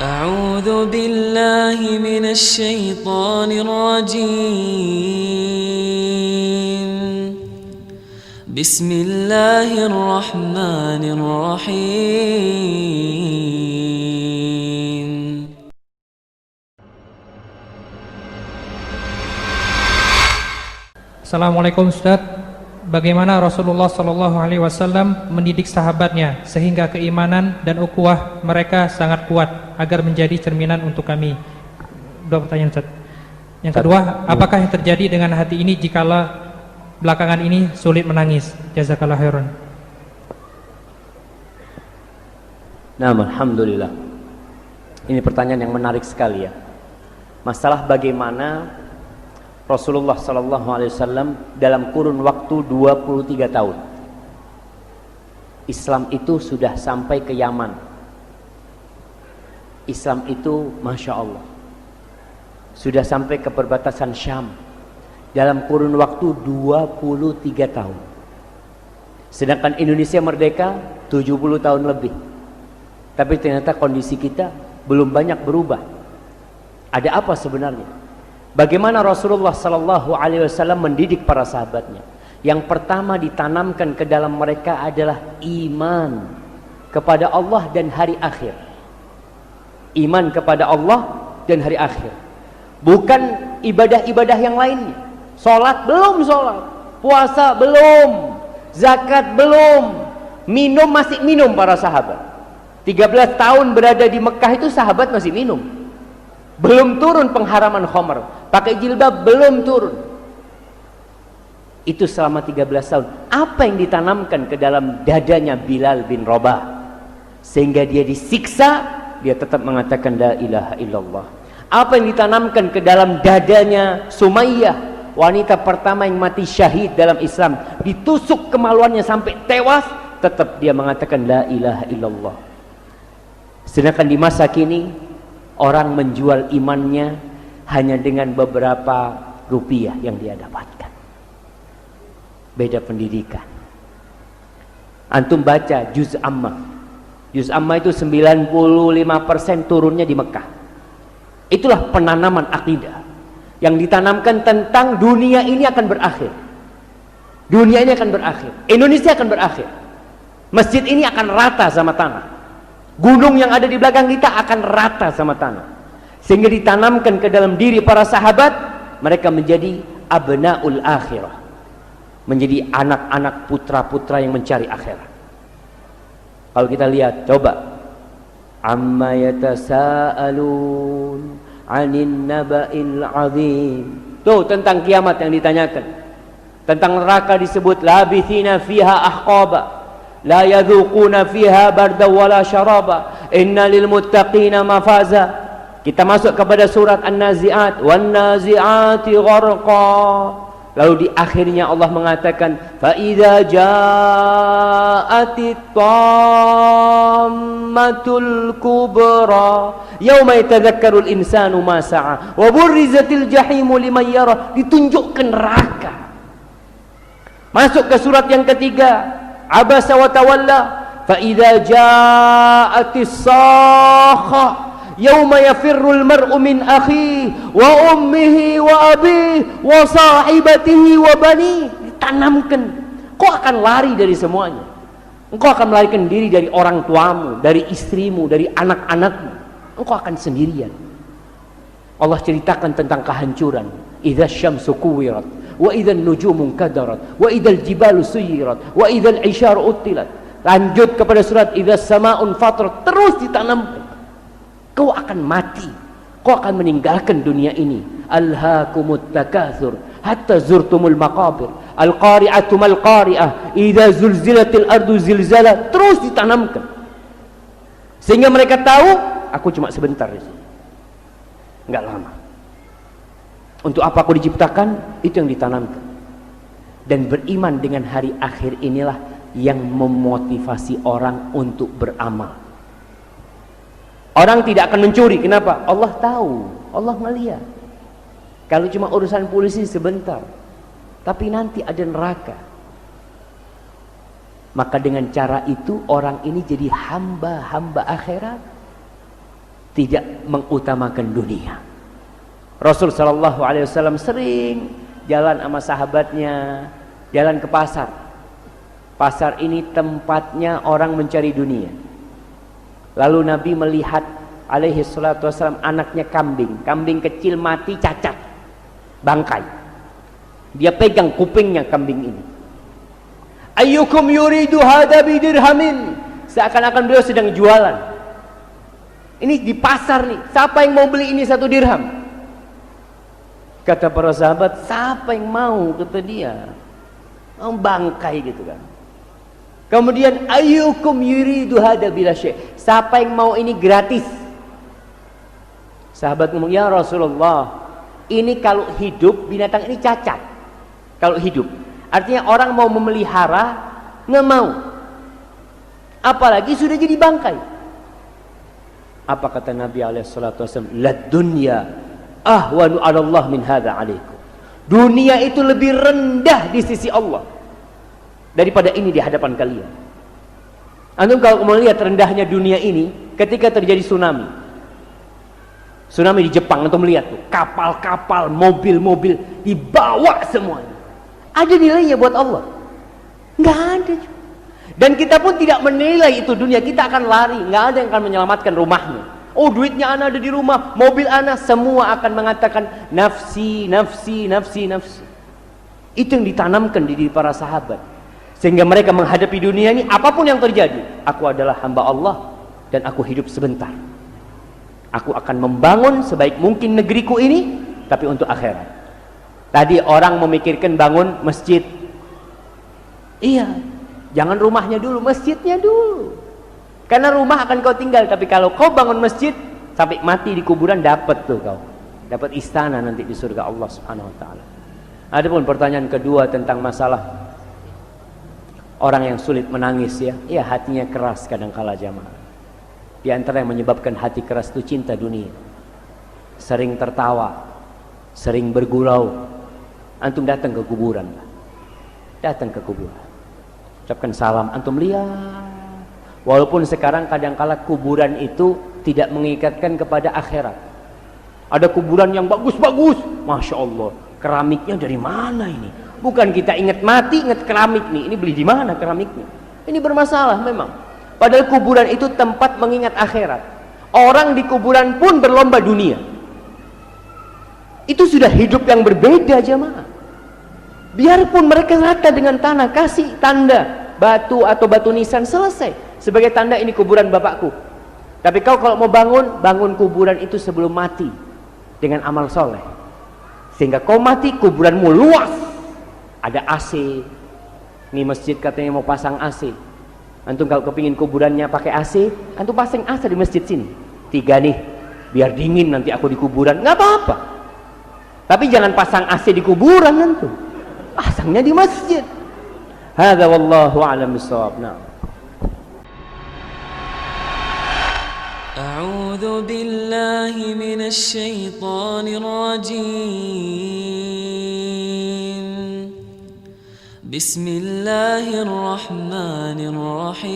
أعوذ بالله من الشيطان الرجيم بسم الله الرحمن الرحيم Assalamualaikum Ustaz. Bagaimana Rasulullah SAW mendidik sahabatnya sehingga keimanan dan ukhuwah mereka sangat kuat agar menjadi cerminan untuk kami? Dua pertanyaan Ustaz. Yang kedua, apakah yang terjadi dengan hati ini jikalau belakangan ini sulit menangis? Jazakallah khairan. Nah, alhamdulillah. Ini pertanyaan yang menarik sekali ya. Masalah bagaimana Rasulullah SAW dalam kurun waktu 23 tahun Islam itu sudah sampai ke Yaman. Islam itu Masya Allah sudah sampai ke perbatasan Syam dalam kurun waktu 23 tahun. Sedangkan Indonesia merdeka 70 tahun lebih. Tapi ternyata kondisi kita belum banyak berubah. Ada apa sebenarnya? Bagaimana Rasulullah SAW mendidik para sahabatnya? Yang pertama ditanamkan ke dalam mereka adalah iman kepada Allah dan hari akhir. Iman kepada Allah dan hari akhir. Bukan ibadah-ibadah yang lainnya. Sholat belum sholat, puasa belum, zakat belum, minum masih minum para sahabat. 13 tahun berada di Mekah itu sahabat masih minum. Belum turun pengharaman khamr, pakai jilbab belum turun. Itu selama 13 tahun. Apa yang ditanamkan ke dalam dadanya Bilal bin Rabah sehingga dia disiksa, dia tetap mengatakan la ilaha illallah. Apa yang ditanamkan ke dalam dadanya Sumayyah, wanita pertama yang mati syahid dalam Islam, ditusuk kemaluannya sampai tewas, tetap dia mengatakan la ilaha illallah. Sedangkan di masa kini orang menjual imannya hanya dengan beberapa rupiah yang dia dapatkan. Beda pendidikan. Antum baca Juz Ammah. Juz Ammah itu 95% turunnya di Mekah. Itulah penanaman akidah yang ditanamkan tentang dunia ini akan berakhir. Dunia ini akan berakhir. Indonesia akan berakhir. Masjid ini akan rata sama tanah. Gunung yang ada di belakang kita akan rata sama tanah. Sehingga ditanamkan ke dalam diri para sahabat, mereka menjadi abnaul akhirah, menjadi anak-anak putra-putra yang mencari akhirat. Kalau kita lihat, coba amma yatasaalun 'anil naba'il 'adzim. Tuh tentang kiamat yang ditanyakan. Tentang neraka disebut labithina fiha ahqaba la yadhuquna fiha barda wala syaraba inna lil muttaqina mafaza. Kita masuk kepada surat An-Nazi'at, wan nazi'ati gharqa. Lalu di akhirnya Allah mengatakan fa idza ja'atit tammatul kubra yauma yatadzakkarul insanu ma sa'a wa burrizatil jahimu liman yara. Ditunjukkan neraka. Masuk ke surat yang ketiga, abasa wa tawalla fa idza ja'atis sakha yauma yafirrul mar'u min akhihi wa ummihi wa abihi wa sahibatihi wa bani. Ditanamkan, kau akan lari dari semuanya. Engkau akan melarikan diri dari orang tuamu, dari istrimu, dari anak-anakmu. Engkau akan sendirian. Allah ceritakan tentang kehancuran. Idza syamsu kuwirat wa idzan nujumu kadarat wa idzal jibalu suyirat wa idzal isyaru uttilat. Lanjut kepada surat idzas samaun fatarat. Terus ditanamkan, kau akan mati, kau akan meninggalkan dunia ini. Alhaakumut takatsur hatta zurtumul maqabir alqari'atu mal qari'ah idza zulzilatil ardu zilzala. Terus ditanamkan sehingga mereka tahu aku cuma sebentar di sini, enggak lama. Untuk apa aku diciptakan? Itu yang ditanamkan. Dan beriman dengan hari akhir inilah yang memotivasi orang untuk beramal. Orang tidak akan mencuri. Kenapa? Allah tahu, Allah melihat. Kalau cuma urusan polisi sebentar, tapi nanti ada neraka. Maka dengan cara itu orang ini jadi hamba-hamba akhirat. tidak mengutamakan dunia. Rasul sallallahu alaihi wasallam sering jalan sama sahabatnya, jalan ke pasar. Pasar ini tempatnya orang mencari dunia. Lalu Nabi melihat alaihi salatu wasallam anaknya kambing. Kambing kecil mati cacat, bangkai. Dia pegang kupingnya kambing ini. Ayyukum yuridu hadha bidirhamin. Seakan-akan beliau sedang jualan. Ini di pasar nih. Siapa yang mau beli ini 1 dirham? Kata para sahabat, siapa yang mau? Kata dia. Bangkai gitu kan. Kemudian ayyukum yuridu hadha bila syai'. Siapa yang mau ini gratis? Sahabat ngomong, ya Rasulullah, ini kalau hidup binatang ini cacat. Kalau hidup, artinya orang mau memelihara nggak mau. Apalagi sudah jadi bangkai. Apa kata Nabi alaihi salatu wasallam? Lad dunya ahwanu 'ala Allah min hadza 'alaikum. Dunia itu lebih rendah di sisi Allah daripada ini di hadapan kalian. Antum kalau melihat rendahnya dunia ini ketika terjadi tsunami. Tsunami di Jepang, antum lihat tuh, kapal-kapal, mobil-mobil dibawa semuanya. Ada nilainya buat Allah? Nggak ada. Dan kita pun tidak menilai itu dunia, kita akan lari, nggak ada yang akan menyelamatkan rumahnya. Oh, duitnya ana ada di rumah, mobil ana, semua akan mengatakan nafsi, nafsi, nafsi, nafsi. Itu yang ditanamkan di diri para sahabat. Sehingga mereka menghadapi dunia ini, apapun yang terjadi, aku adalah hamba Allah dan aku hidup sebentar. Aku akan membangun sebaik mungkin negeriku ini, tapi untuk akhirat. Tadi orang memikirkan bangun masjid. Iya, jangan rumahnya dulu, masjidnya dulu. Karena rumah akan kau tinggal, tapi kalau kau bangun masjid, sampai mati di kuburan dapat tuh kau. Dapat istana nanti di surga Allah Subhanahu wa taala. Adapun pertanyaan kedua tentang masalah orang yang sulit menangis ya. Iya, hatinya keras kadang-kala jamaah. Di antara yang menyebabkan hati keras itu cinta dunia. Sering tertawa, sering bergurau. Antum datang ke kuburan. Datang ke kuburan. Ucapkan salam, antum lihat. Walaupun sekarang kadang-kala kuburan itu tidak mengikatkan kepada akhirat. Ada kuburan yang bagus-bagus. Masya Allah, keramiknya dari mana ini? Bukan kita ingat mati, ingat keramik nih. Ini beli di mana keramiknya? Ini bermasalah memang. Padahal kuburan itu tempat mengingat akhirat. Orang di kuburan pun berlomba dunia. Itu sudah hidup yang berbeda jemaah. Biarpun mereka rata dengan tanah, kasih tanda batu atau batu nisan, selesai. Sebagai tanda ini kuburan bapakku. Tapi kau kalau mau bangun, bangun kuburan itu sebelum mati dengan amal soleh. Sehingga kau mati, kuburanmu luas. Ada AC. Ini masjid katanya mau pasang AC. Antum kalau kepingin kuburannya pakai AC, antum pasang AC di masjid sini. 3 nih, biar dingin nanti aku di kuburan. Nggak apa-apa. Tapi jangan pasang AC di kuburan antum. Pasangnya di masjid. Hadza wallahu a'lam bissawab. Nah. A'udzu billahi minasy syaithanir rajim. بسم الله الرحمن الرحيم